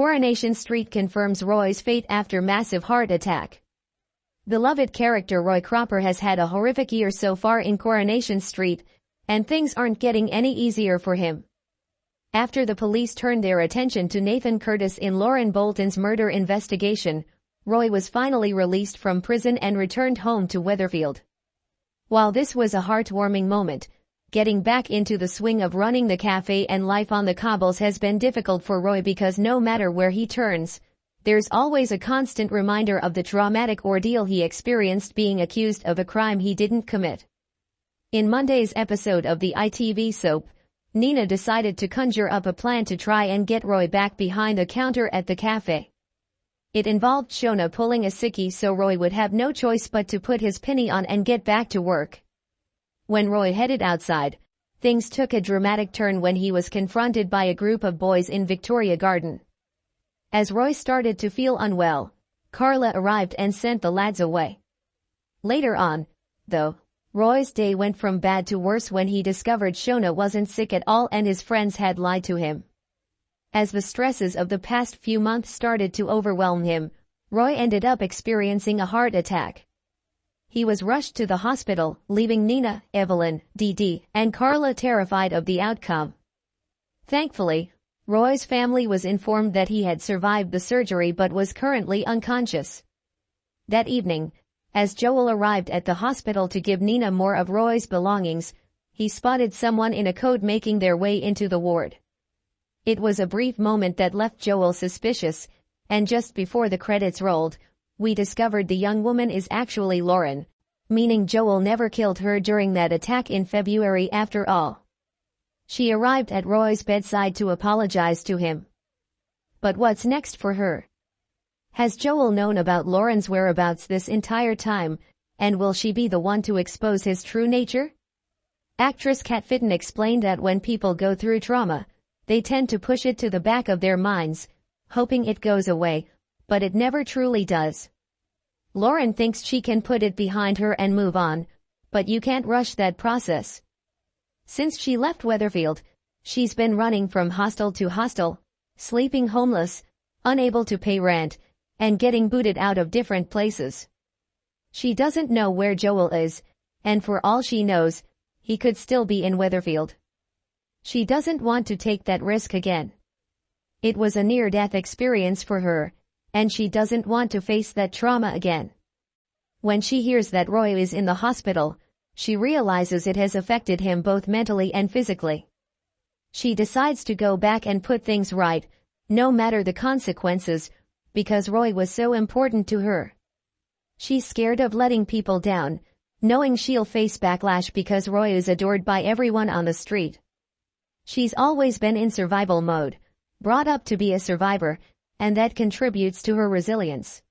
Coronation Street confirms Roy's fate after massive heart attack. Beloved character Roy Cropper has had a horrific year so far in Coronation Street, and things aren't getting any easier for him. After the police turned their attention to Nathan Curtis in Lauren Bolton's murder investigation, Roy was finally released from prison and returned home to Weatherfield. While this was a heartwarming moment, getting back into the swing of running the cafe and life on the cobbles has been difficult for Roy because no matter where he turns, there's always a constant reminder of the traumatic ordeal he experienced being accused of a crime he didn't commit. In Monday's episode of the ITV soap, Nina decided to conjure up a plan to try and get Roy back behind the counter at the cafe. It involved Shona pulling a sickie so Roy would have no choice but to put his penny on and get back to work. When Roy headed outside, things took a dramatic turn when he was confronted by a group of boys in Victoria Garden. As Roy started to feel unwell, Carla arrived and sent the lads away. Later on, though, Roy's day went from bad to worse when he discovered Shona wasn't sick at all and his friends had lied to him. As the stresses of the past few months started to overwhelm him, Roy ended up experiencing a heart attack. He was rushed to the hospital, leaving Nina, Evelyn, Dee, and Carla terrified of the outcome. Thankfully, Roy's family was informed that he had survived the surgery but was currently unconscious. That evening, as Joel arrived at the hospital to give Nina more of Roy's belongings, he spotted someone in a coat making their way into the ward. It was a brief moment that left Joel suspicious, and just before the credits rolled, we discovered the young woman is actually Lauren, meaning Joel never killed her during that attack in February after all. She arrived at Roy's bedside to apologize to him. But what's next for her? Has Joel known about Lauren's whereabouts this entire time, and will she be the one to expose his true nature? Actress Kat Fitton explained that when people go through trauma, they tend to push it to the back of their minds, hoping it goes away, but it never truly does. Lauren thinks she can put it behind her and move on, but you can't rush that process. Since she left Weatherfield, she's been running from hostel to hostel, sleeping homeless, unable to pay rent, and getting booted out of different places. She doesn't know where Joel is, and for all she knows, he could still be in Weatherfield. She doesn't want to take that risk again. It was a near-death experience for her, and she doesn't want to face that trauma again. When she hears that Roy is in the hospital, she realizes it has affected him both mentally and physically. She decides to go back and put things right, no matter the consequences, because Roy was so important to her. She's scared of letting people down, knowing she'll face backlash because Roy is adored by everyone on the street. She's always been in survival mode, brought up to be a survivor, and that contributes to her resilience.